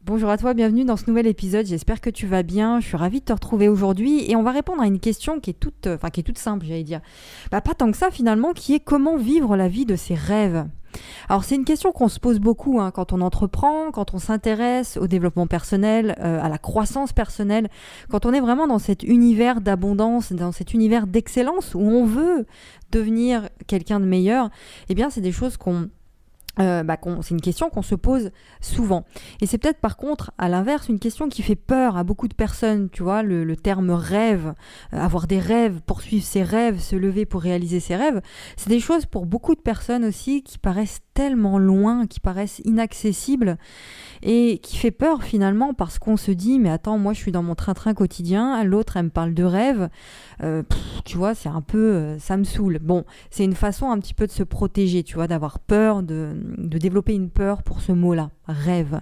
Bonjour à toi, bienvenue dans ce nouvel épisode, j'espère que tu vas bien, je suis ravie de te retrouver aujourd'hui et on va répondre à une question qui est toute simple, j'allais dire. Pas tant que ça finalement, qui est comment vivre la vie de ses rêves. Alors c'est une question qu'on se pose beaucoup quand on entreprend, quand on s'intéresse au développement personnel, à la croissance personnelle, quand on est vraiment dans cet univers d'abondance, dans cet univers d'excellence où on veut devenir quelqu'un de meilleur, eh bien c'est des choses c'est une question qu'on se pose souvent. Et c'est peut-être par contre, à l'inverse, une question qui fait peur à beaucoup de personnes. Tu vois, le terme rêve, avoir des rêves, poursuivre ses rêves, se lever pour réaliser ses rêves, c'est des choses pour beaucoup de personnes aussi qui paraissent tellement loin, qui paraissent inaccessibles et qui fait peur finalement parce qu'on se dit mais attends, moi je suis dans mon train-train quotidien, l'autre elle me parle de rêve, tu vois, c'est un peu, ça me saoule. Bon, c'est une façon un petit peu de se protéger, tu vois, d'avoir peur, de développer une peur pour ce mot-là, rêve.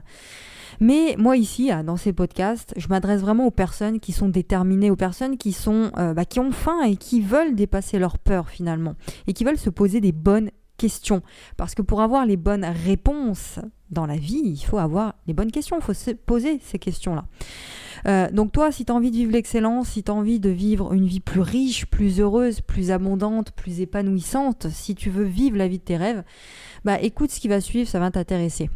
Mais moi ici, dans ces podcasts, je m'adresse vraiment aux personnes qui sont déterminées, aux personnes qui ont faim et qui veulent dépasser leur peur finalement, et qui veulent se poser des bonnes questions. Parce que pour avoir les bonnes réponses dans la vie, il faut avoir les bonnes questions, il faut se poser ces questions-là. Donc toi, si tu as envie de vivre l'excellence, si tu as envie de vivre une vie plus riche, plus heureuse, plus abondante, plus épanouissante, si tu veux vivre la vie de tes rêves, écoute ce qui va suivre, ça va t'intéresser.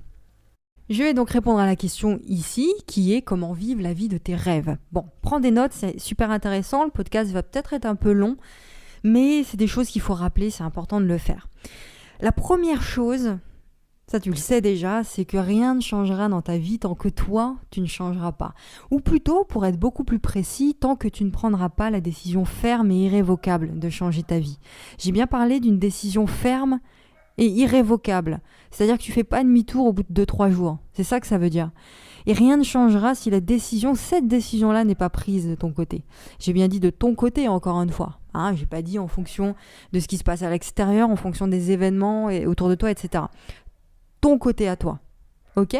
Je vais donc répondre à la question ici, qui est comment vivre la vie de tes rêves. Bon, prends des notes, c'est super intéressant, le podcast va peut-être être un peu long, mais c'est des choses qu'il faut rappeler, c'est important de le faire. La première chose, ça tu le sais déjà, c'est que rien ne changera dans ta vie tant que toi, tu ne changeras pas. Ou plutôt, pour être beaucoup plus précis, tant que tu ne prendras pas la décision ferme et irrévocable de changer ta vie. J'ai bien parlé d'une décision ferme et irrévocable. C'est-à-dire que tu ne fais pas demi-tour au bout de 2-3 jours. C'est ça que ça veut dire. Et rien ne changera si cette décision-là n'est pas prise de ton côté. J'ai bien dit de ton côté encore une fois. J'ai pas dit en fonction de ce qui se passe à l'extérieur, en fonction des événements et autour de toi, etc. Ton côté à toi. Ok ?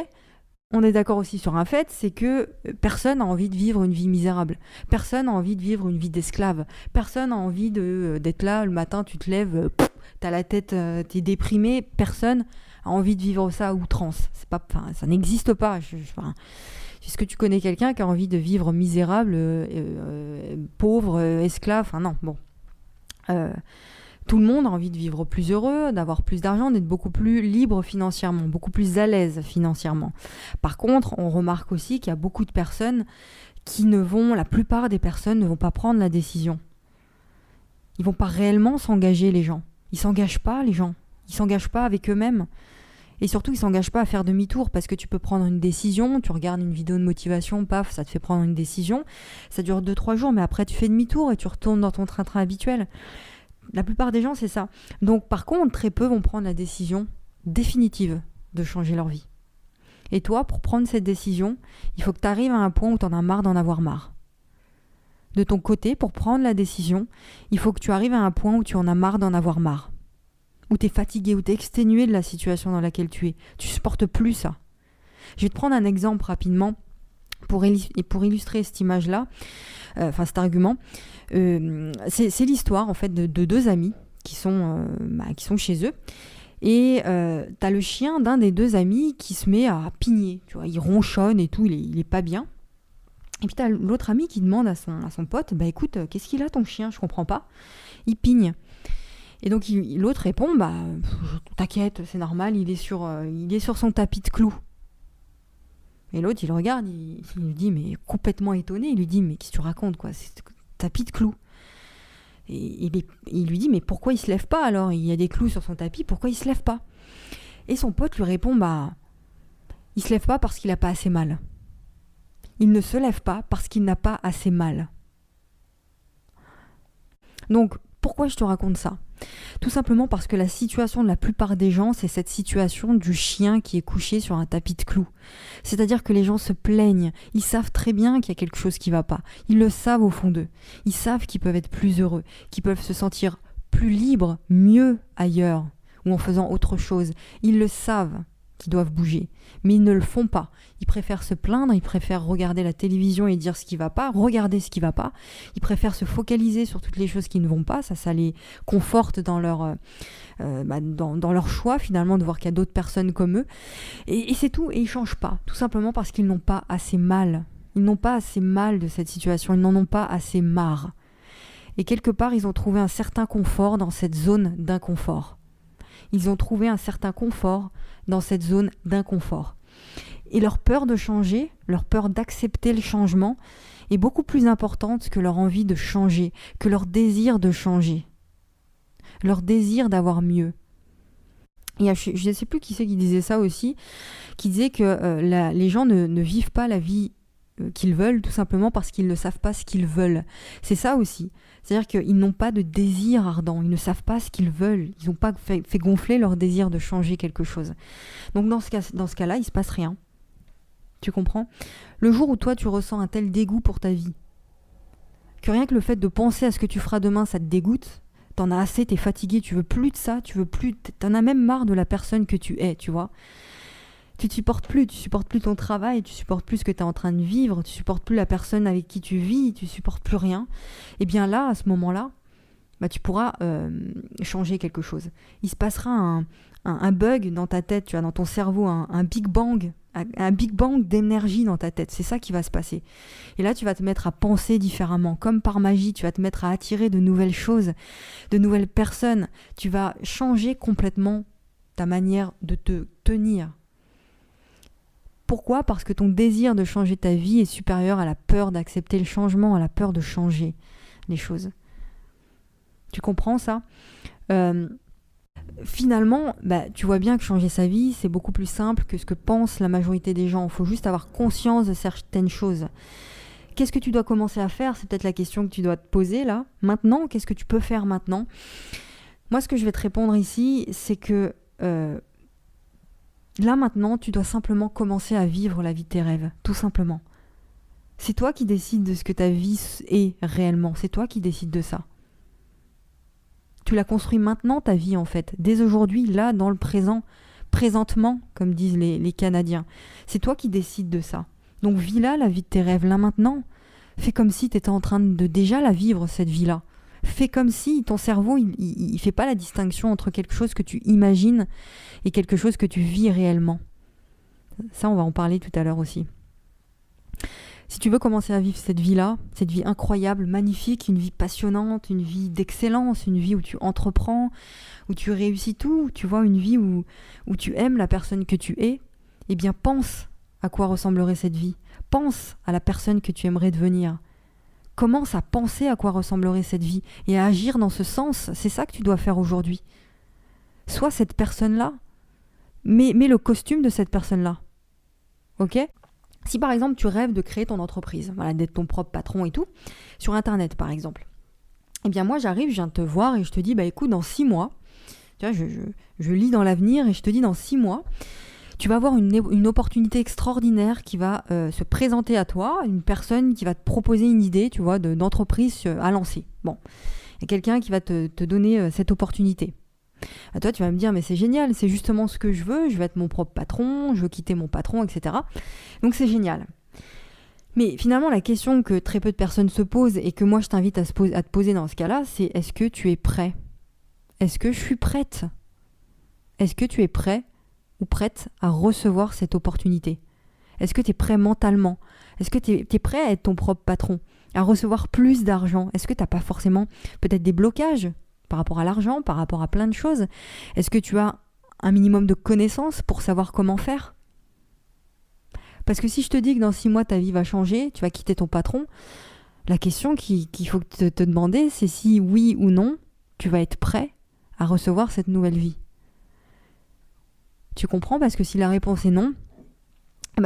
On est d'accord aussi sur un fait, c'est que personne n'a envie de vivre une vie misérable. Personne n'a envie de vivre une vie d'esclave. Personne n'a envie d'être là le matin, tu te lèves, t'as la tête, t'es déprimé. Personne a envie de vivre ça à outrance. Ça n'existe pas. Est-ce que tu connais quelqu'un qui a envie de vivre misérable, pauvre, esclave ? Enfin non, bon. Tout le monde a envie de vivre plus heureux, d'avoir plus d'argent, d'être beaucoup plus libre financièrement, beaucoup plus à l'aise financièrement. Par contre, on remarque aussi qu'il y a beaucoup de personnes la plupart des personnes ne vont pas prendre la décision. Ils vont pas réellement s'engager, les gens. Ils s'engagent pas, les gens. Ils s'engagent pas avec eux-mêmes. Et surtout, ils s'engagent pas à faire demi-tour parce que tu peux prendre une décision, tu regardes une vidéo de motivation, paf, ça te fait prendre une décision. Ça dure 2-3 jours, mais après tu fais demi-tour et tu retournes dans ton train-train habituel. La plupart des gens, c'est ça. Donc, par contre, très peu vont prendre la décision définitive de changer leur vie. Et toi, pour prendre cette décision, il faut que tu arrives à un point où tu en as marre d'en avoir marre. De ton côté, pour prendre la décision, il faut que tu arrives à un point où tu en as marre d'en avoir marre. Où tu es fatigué, où tu es exténué de la situation dans laquelle tu es. Tu ne supportes plus ça. Je vais te prendre un exemple rapidement pour illustrer cette image-là, cet argument. C'est l'histoire en fait de deux amis qui sont chez eux. Et t'as le chien d'un des deux amis qui se met à pigner. Tu vois, il ronchonne et tout, il est pas bien. Et puis t'as l'autre ami qui demande à son pote, écoute, qu'est-ce qu'il a ton chien ? Je comprends pas. Il pigne. Et donc l'autre répond, t'inquiète, c'est normal, il est sur son tapis de clous. Et l'autre, il le regarde, il lui dit, mais complètement étonné, il lui dit, mais qu'est-ce que tu racontes, quoi ? C'est tapis de clous. Et il lui dit, mais pourquoi il se lève pas alors ? Il y a des clous sur son tapis, pourquoi il se lève pas ? Et son pote lui répond, il se lève pas parce qu'il a pas assez mal. Il ne se lève pas parce qu'il n'a pas assez mal. Donc, pourquoi je te raconte ça ? Tout simplement parce que la situation de la plupart des gens, c'est cette situation du chien qui est couché sur un tapis de clous. C'est-à-dire que les gens se plaignent. Ils savent très bien qu'il y a quelque chose qui ne va pas. Ils le savent au fond d'eux. Ils savent qu'ils peuvent être plus heureux, qu'ils peuvent se sentir plus libres, mieux ailleurs ou en faisant autre chose. Ils le savent. qui doivent bouger. Mais ils ne le font pas. Ils préfèrent se plaindre, ils préfèrent regarder la télévision et dire ce qui ne va pas, regarder ce qui ne va pas. Ils préfèrent se focaliser sur toutes les choses qui ne vont pas. Ça les conforte dans dans leur choix, finalement, de voir qu'il y a d'autres personnes comme eux. Et c'est tout. Et ils ne changent pas. Tout simplement parce qu'ils n'ont pas assez mal. Ils n'ont pas assez mal de cette situation. Ils n'en ont pas assez marre. Et quelque part, ils ont trouvé un certain confort dans cette zone d'inconfort. Ils ont trouvé un certain confort dans cette zone d'inconfort. Et leur peur de changer, leur peur d'accepter le changement est beaucoup plus importante que leur envie de changer, que leur désir de changer, leur désir d'avoir mieux. Et je ne sais plus qui c'est qui disait ça aussi, qui disait que les gens ne vivent pas la vie qu'ils veulent tout simplement parce qu'ils ne savent pas ce qu'ils veulent. C'est ça aussi. C'est-à-dire qu'ils n'ont pas de désir ardent, ils ne savent pas ce qu'ils veulent, ils n'ont pas fait gonfler leur désir de changer quelque chose. Donc dans ce cas-là, il ne se passe rien. Tu comprends ? Le jour où toi tu ressens un tel dégoût pour ta vie, que rien que le fait de penser à ce que tu feras demain, ça te dégoûte, t'en as assez, t'es fatigué, tu veux plus de ça, t'en as même marre de la personne que tu es, tu vois ? Tu supportes plus ton travail, tu supportes plus ce que tu es en train de vivre, tu supportes plus la personne avec qui tu vis, tu supportes plus rien. Et bien là, à ce moment-là, tu pourras changer quelque chose. Il se passera un bug dans ta tête, tu vois, dans ton cerveau, un big bang d'énergie dans ta tête. C'est ça qui va se passer. Et là, tu vas te mettre à penser différemment. Comme par magie, tu vas te mettre à attirer de nouvelles choses, de nouvelles personnes. Tu vas changer complètement ta manière de te tenir. Pourquoi ? Parce que ton désir de changer ta vie est supérieur à la peur d'accepter le changement, à la peur de changer les choses. Tu comprends ça ? Finalement, tu vois bien que changer sa vie, c'est beaucoup plus simple que ce que pense la majorité des gens. Il faut juste avoir conscience de certaines choses. Qu'est-ce que tu dois commencer à faire ? C'est peut-être la question que tu dois te poser là. Maintenant, qu'est-ce que tu peux faire maintenant ? Moi, ce que je vais te répondre ici, c'est que là, maintenant, tu dois simplement commencer à vivre la vie de tes rêves, tout simplement. C'est toi qui décides de ce que ta vie est réellement. C'est toi qui décides de ça. Tu la construis maintenant, ta vie, en fait. Dès aujourd'hui, là, dans le présent, présentement, comme disent les Canadiens. C'est toi qui décides de ça. Donc, vis là la vie de tes rêves, là, maintenant. Fais comme si tu étais en train de déjà la vivre, cette vie-là. Fais comme si ton cerveau, il fait pas la distinction entre quelque chose que tu imagines et quelque chose que tu vis réellement. Ça, on va en parler tout à l'heure aussi. Si tu veux commencer à vivre cette vie-là, cette vie incroyable, magnifique, une vie passionnante, une vie d'excellence, une vie où tu entreprends, où tu réussis tout, tu vois, une vie où tu aimes la personne que tu es, eh bien pense à quoi ressemblerait cette vie. Pense à la personne que tu aimerais devenir. Commence à penser à quoi ressemblerait cette vie et à agir dans ce sens. C'est ça que tu dois faire aujourd'hui. Sois cette personne-là, mets le costume de cette personne-là. Ok ? Si par exemple tu rêves de créer ton entreprise, voilà, d'être ton propre patron et tout, sur Internet par exemple, eh bien moi j'arrive, je viens de te voir et je te dis, écoute, dans 6 mois, tu vois, je lis dans l'avenir et je te dis dans 6 mois, tu vas avoir une opportunité extraordinaire qui va se présenter à toi, une personne qui va te proposer une idée, tu vois, d'entreprise à lancer. Bon, il y a quelqu'un qui va te donner cette opportunité. À toi, tu vas me dire, mais c'est génial, c'est justement ce que je veux être mon propre patron, je veux quitter mon patron, etc. Donc c'est génial. Mais finalement, la question que très peu de personnes se posent et que moi je t'invite à te poser dans ce cas-là, c'est est-ce que tu es prêt ? Est-ce que je suis prête ? Est-ce que tu es prêt ou prête à recevoir cette opportunité ? Est-ce que tu es prêt mentalement ? Est-ce que tu es prêt à être ton propre patron ? À recevoir plus d'argent ? Est-ce que tu n'as pas forcément peut-être des blocages par rapport à l'argent, par rapport à plein de choses ? Est-ce que tu as un minimum de connaissances pour savoir comment faire ? Parce que si je te dis que dans 6 mois, ta vie va changer, tu vas quitter ton patron, la question qu'il faut te demander, c'est si oui ou non, tu vas être prêt à recevoir cette nouvelle vie. Tu comprends ? Parce que si la réponse est non,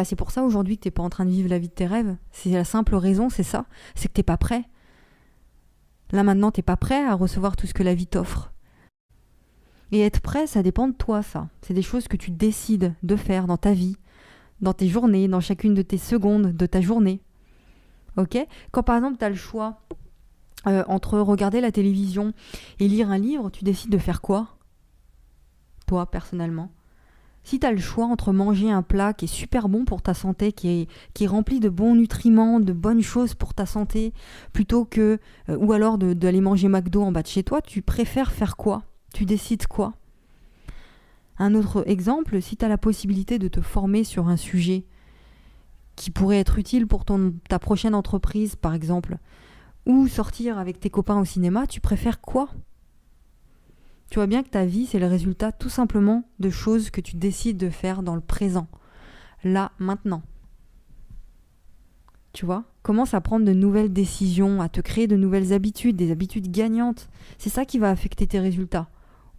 c'est pour ça aujourd'hui que tu n'es pas en train de vivre la vie de tes rêves. C'est la simple raison, c'est ça, c'est que tu n'es pas prêt. Là maintenant, tu n'es pas prêt à recevoir tout ce que la vie t'offre. Et être prêt, ça dépend de toi, ça. C'est des choses que tu décides de faire dans ta vie, dans tes journées, dans chacune de tes secondes de ta journée. Ok ? Quand par exemple, tu as le choix entre regarder la télévision et lire un livre, tu décides de faire quoi ? Toi, personnellement ? Si tu as le choix entre manger un plat qui est super bon pour ta santé, qui est rempli de bons nutriments, de bonnes choses pour ta santé, plutôt que, ou alors d'aller manger McDo en bas de chez toi, tu préfères faire quoi? Tu décides quoi? Un autre exemple, si tu as la possibilité de te former sur un sujet qui pourrait être utile pour ta prochaine entreprise, par exemple, ou sortir avec tes copains au cinéma, tu préfères quoi? Tu vois bien que ta vie, c'est le résultat tout simplement de choses que tu décides de faire dans le présent, là, maintenant. Tu vois? Commence à prendre de nouvelles décisions, à te créer de nouvelles habitudes, des habitudes gagnantes. C'est ça qui va affecter tes résultats.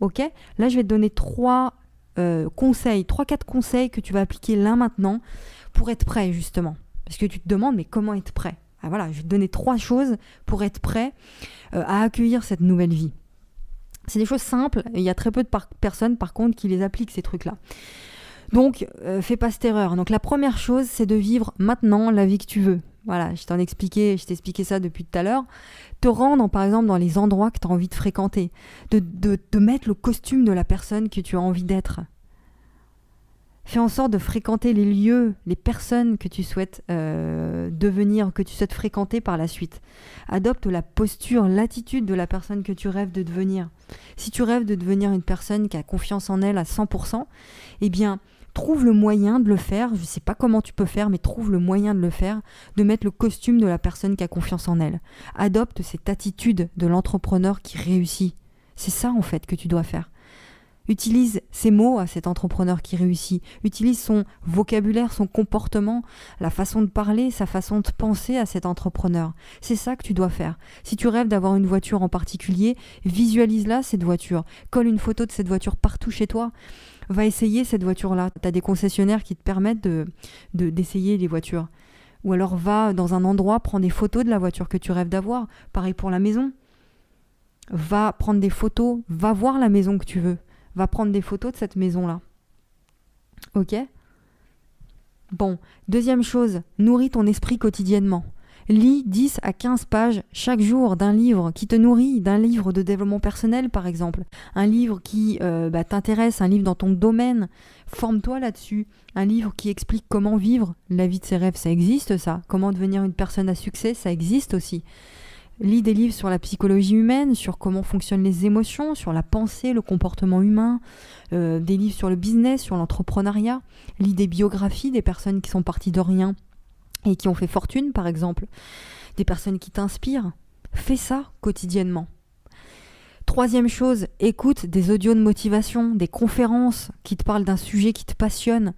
Ok? Là, je vais te donner 4 conseils que tu vas appliquer là maintenant pour être prêt, justement. Parce que tu te demandes, mais comment être prêt? Ah, voilà, je vais te donner 3 choses pour être prêt à accueillir cette nouvelle vie. C'est des choses simples, et il y a très peu de personnes par contre qui les appliquent ces trucs-là. Donc, fais pas cette erreur. Donc la première chose, c'est de vivre maintenant la vie que tu veux. Voilà, je t'ai expliqué ça depuis tout à l'heure. Te rendre, par exemple, dans les endroits que tu as envie de fréquenter. De mettre le costume de la personne que tu as envie d'être. Fais en sorte de fréquenter les lieux, les personnes que tu souhaites devenir, que tu souhaites fréquenter par la suite. Adopte la posture, l'attitude de la personne que tu rêves de devenir. Si tu rêves de devenir une personne qui a confiance en elle à 100%, eh bien, trouve le moyen de le faire. Je ne sais pas comment tu peux faire, mais trouve le moyen de le faire, de mettre le costume de la personne qui a confiance en elle. Adopte cette attitude de l'entrepreneur qui réussit. C'est ça, en fait, que tu dois faire. Utilise ces mots à cet entrepreneur qui réussit. Utilise son vocabulaire, son comportement, la façon de parler, sa façon de penser à cet entrepreneur. C'est ça que tu dois faire. Si tu rêves d'avoir une voiture en particulier, visualise-la, cette voiture. Colle une photo de cette voiture partout chez toi. Va essayer cette voiture-là. Tu as des concessionnaires qui te permettent d'essayer les voitures. Ou alors va dans un endroit, prends des photos de la voiture que tu rêves d'avoir. Pareil pour la maison. Va prendre des photos, va voir la maison que tu veux. Va prendre des photos de cette maison-là. Ok? Bon, deuxième chose, nourris ton esprit quotidiennement. Lis 10 à 15 pages chaque jour d'un livre qui te nourrit, d'un livre de développement personnel par exemple. Un livre qui t'intéresse, un livre dans ton domaine. Forme-toi là-dessus. Un livre qui explique comment vivre la vie de ses rêves, ça existe ça. Comment devenir une personne à succès, ça existe aussi. Lis des livres sur la psychologie humaine, sur comment fonctionnent les émotions, sur la pensée, le comportement humain, des livres sur le business, sur l'entrepreneuriat. Lis des biographies des personnes qui sont parties de rien et qui ont fait fortune, par exemple. Des personnes qui t'inspirent. Fais ça quotidiennement. Troisième chose, écoute des audios de motivation, des conférences qui te parlent d'un sujet qui te passionne.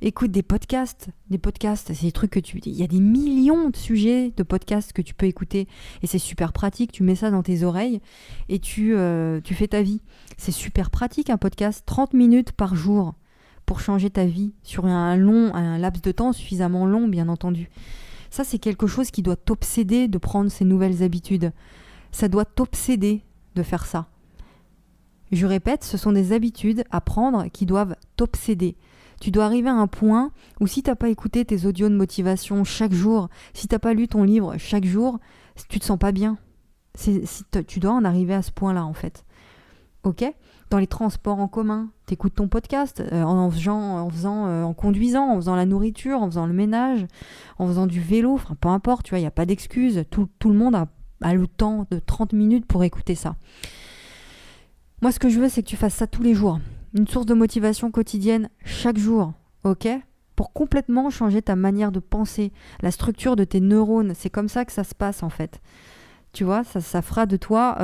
Écoute des podcasts. Des podcasts, c'est des trucs que il y a des millions de sujets de podcasts que tu peux écouter et c'est super pratique. Tu mets ça dans tes oreilles et tu fais ta vie. C'est super pratique un podcast, 30 minutes par jour pour changer ta vie sur un laps de temps suffisamment long, bien entendu. Ça, c'est quelque chose qui doit t'obséder de prendre ces nouvelles habitudes. Ça doit t'obséder de faire ça. Je répète, ce sont des habitudes à prendre qui doivent t'obséder. Tu dois arriver à un point où si tu n'as pas écouté tes audios de motivation chaque jour, si tu n'as pas lu ton livre chaque jour, tu te sens pas bien. Tu dois en arriver à ce point-là, en fait. Ok ? Dans les transports en commun, tu écoutes ton podcast en conduisant, en faisant la nourriture, en faisant le ménage, en faisant du vélo, enfin peu importe, tu vois, il n'y a pas d'excuse. Tout le monde a le temps de 30 minutes pour écouter ça. Moi, ce que je veux, c'est que tu fasses ça tous les jours. Une source de motivation quotidienne chaque jour, ok ? Pour complètement changer ta manière de penser, la structure de tes neurones. C'est comme ça que ça se passe en fait. Tu vois, ça fera de toi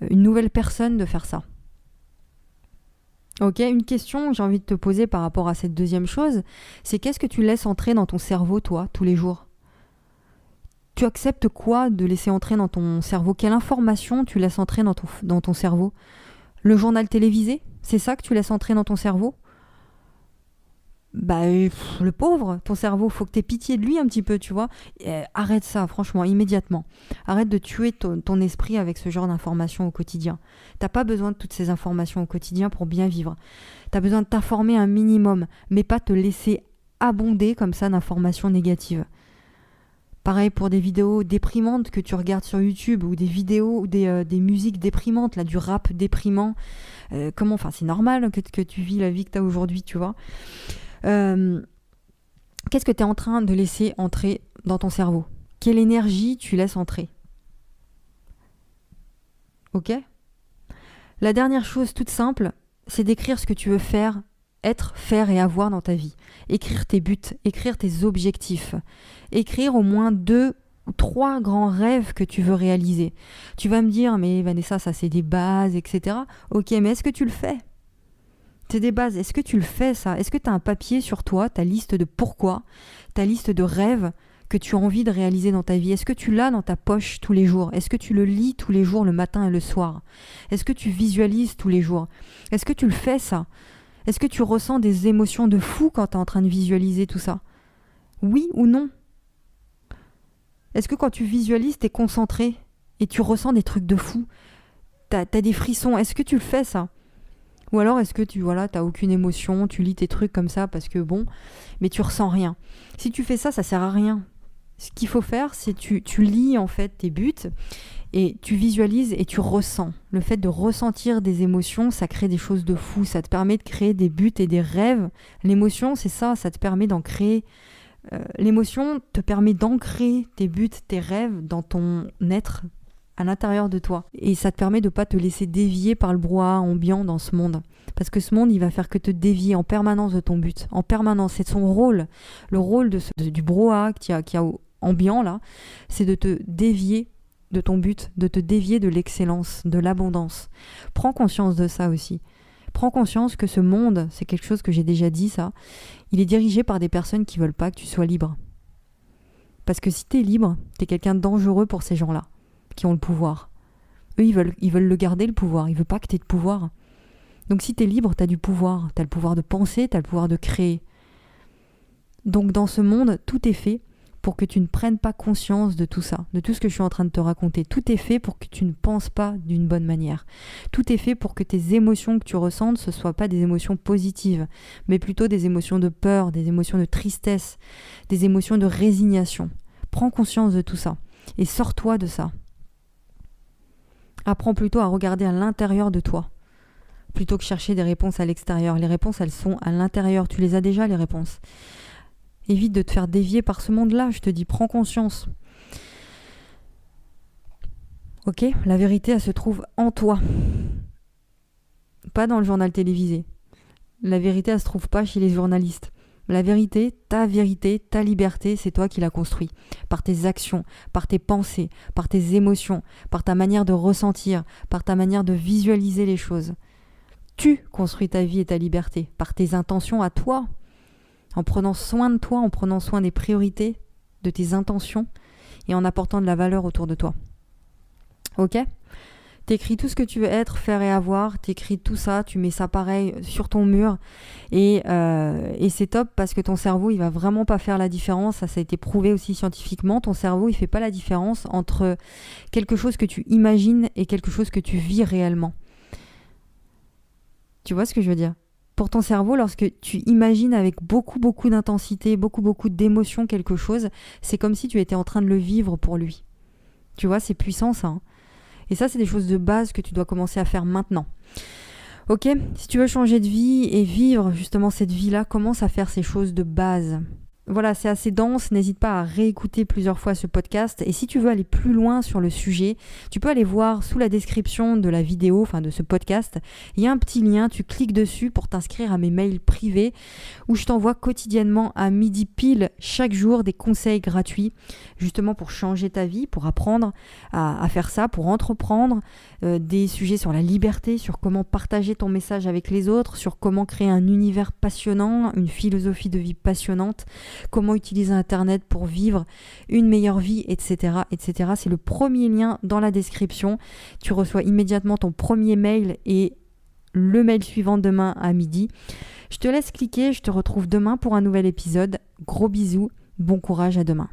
une nouvelle personne de faire ça. Ok, une question que j'ai envie de te poser par rapport à cette deuxième chose, c'est qu'est-ce que tu laisses entrer dans ton cerveau, toi, tous les jours ? Tu acceptes quoi de laisser entrer dans ton cerveau ? Quelle information tu laisses entrer dans ton cerveau ? Le journal télévisé ? C'est ça que tu laisses entrer dans ton cerveau ? Le pauvre, ton cerveau, faut que tu aies pitié de lui un petit peu, tu vois. Arrête ça, franchement, immédiatement. Arrête de tuer ton esprit avec ce genre d'informations au quotidien. T'as pas besoin de toutes ces informations au quotidien pour bien vivre. T'as besoin de t'informer un minimum, mais pas te laisser abonder comme ça d'informations négatives. Pareil pour des vidéos déprimantes que tu regardes sur YouTube ou des vidéos ou des musiques déprimantes, là, du rap déprimant. C'est normal que tu vis la vie que tu as aujourd'hui, tu vois. Qu'est-ce que tu es en train de laisser entrer dans ton cerveau? Quelle énergie tu laisses entrer? Ok? La dernière chose toute simple, c'est d'écrire ce que tu veux faire, être, faire et avoir dans ta vie. Écrire tes buts, écrire tes objectifs. Écrire au moins 2 ou 3 grands rêves que tu veux réaliser. Tu vas me dire, mais Vanessa, ça c'est des bases, etc. Ok, mais est-ce que tu le fais? C'est des bases. Est-ce que tu le fais, ça? Est-ce que tu as un papier sur toi, ta liste de pourquoi, ta liste de rêves que tu as envie de réaliser dans ta vie? Est-ce que tu l'as dans ta poche tous les jours? Est-ce que tu le lis tous les jours, le matin et le soir? Est-ce que tu visualises tous les jours? Est-ce que tu le fais, ça? Est-ce que tu ressens des émotions de fou quand tu es en train de visualiser tout ça? Oui ou non? Est-ce que quand tu visualises, tu es concentré et tu ressens des trucs de fou? T'as des frissons? Est-ce que tu le fais, ça? Ou alors est-ce que t'as aucune émotion, tu lis tes trucs comme ça parce que mais tu ressens rien. Si tu fais ça, ça sert à rien. Ce qu'il faut faire, c'est tu lis en fait tes buts et tu visualises et tu ressens. Le fait de ressentir des émotions, ça crée des choses de fou. Ça te permet de créer des buts et des rêves. L'émotion, c'est ça te permet d'en créer. L'émotion te permet d'ancrer tes buts, tes rêves dans ton être à l'intérieur de toi. Et ça te permet de ne pas te laisser dévier par le brouhaha ambiant dans ce monde. Parce que ce monde, il va faire que te dévier en permanence de ton but. En permanence. C'est son rôle. Le rôle du brouhaha qu'il y a ambiant, là, c'est de te dévier de ton but, de te dévier de l'excellence, de l'abondance. Prends conscience de ça aussi. Prends conscience que ce monde, c'est quelque chose que j'ai déjà dit, ça, il est dirigé par des personnes qui veulent pas que tu sois libre. Parce que si tu es libre, tu es quelqu'un de dangereux pour ces gens-là, qui ont le pouvoir. Eux, ils veulent le garder, le pouvoir. Ils veulent pas que tu aies de pouvoir. Donc si tu es libre, tu as du pouvoir. Tu as le pouvoir de penser, tu as le pouvoir de créer. Donc dans ce monde, tout est fait pour que tu ne prennes pas conscience de tout ça, de tout ce que je suis en train de te raconter. Tout est fait pour que tu ne penses pas d'une bonne manière. Tout est fait pour que tes émotions que tu ressentes, ce ne soient pas des émotions positives, mais plutôt des émotions de peur, des émotions de tristesse, des émotions de résignation. Prends conscience de tout ça et sors-toi de ça. Apprends plutôt à regarder à l'intérieur de toi, plutôt que chercher des réponses à l'extérieur. Les réponses, elles sont à l'intérieur. Tu les as déjà, les réponses. Évite de te faire dévier par ce monde-là, je te dis, prends conscience. Ok, la vérité, elle se trouve en toi. Pas dans le journal télévisé. La vérité, elle se trouve pas chez les journalistes. La vérité, ta liberté, c'est toi qui l'as construit. Par tes actions, par tes pensées, par tes émotions, par ta manière de ressentir, par ta manière de visualiser les choses. Tu construis ta vie et ta liberté, par tes intentions à toi. En prenant soin de toi, en prenant soin des priorités, de tes intentions et en apportant de la valeur autour de toi. Ok ? T'écris tout ce que tu veux être, faire et avoir, t'écris tout ça, tu mets ça pareil sur ton mur et c'est top parce que ton cerveau, il va vraiment pas faire la différence. Ça a été prouvé aussi scientifiquement. Ton cerveau, il fait pas la différence entre quelque chose que tu imagines et quelque chose que tu vis réellement. Tu vois ce que je veux dire ? Pour ton cerveau, lorsque tu imagines avec beaucoup d'intensité, beaucoup d'émotion quelque chose, c'est comme si tu étais en train de le vivre pour lui. Tu vois, c'est puissant ça. Hein. Et ça, c'est des choses de base que tu dois commencer à faire maintenant. Ok ? Si tu veux changer de vie et vivre justement cette vie-là, commence à faire ces choses de base. Voilà, c'est assez dense, n'hésite pas à réécouter plusieurs fois ce podcast. Et si tu veux aller plus loin sur le sujet, tu peux aller voir sous la description de la vidéo, enfin de ce podcast, il y a un petit lien, tu cliques dessus pour t'inscrire à mes mails privés où je t'envoie quotidiennement à midi pile chaque jour des conseils gratuits, justement pour changer ta vie, pour apprendre à faire ça, pour entreprendre, des sujets sur la liberté, sur comment partager ton message avec les autres, sur comment créer un univers passionnant, une philosophie de vie passionnante, comment utiliser Internet pour vivre une meilleure vie, etc., etc. C'est le premier lien dans la description. Tu reçois immédiatement ton premier mail et le mail suivant demain à midi. Je te laisse cliquer, je te retrouve demain pour un nouvel épisode. Gros bisous, bon courage, à demain.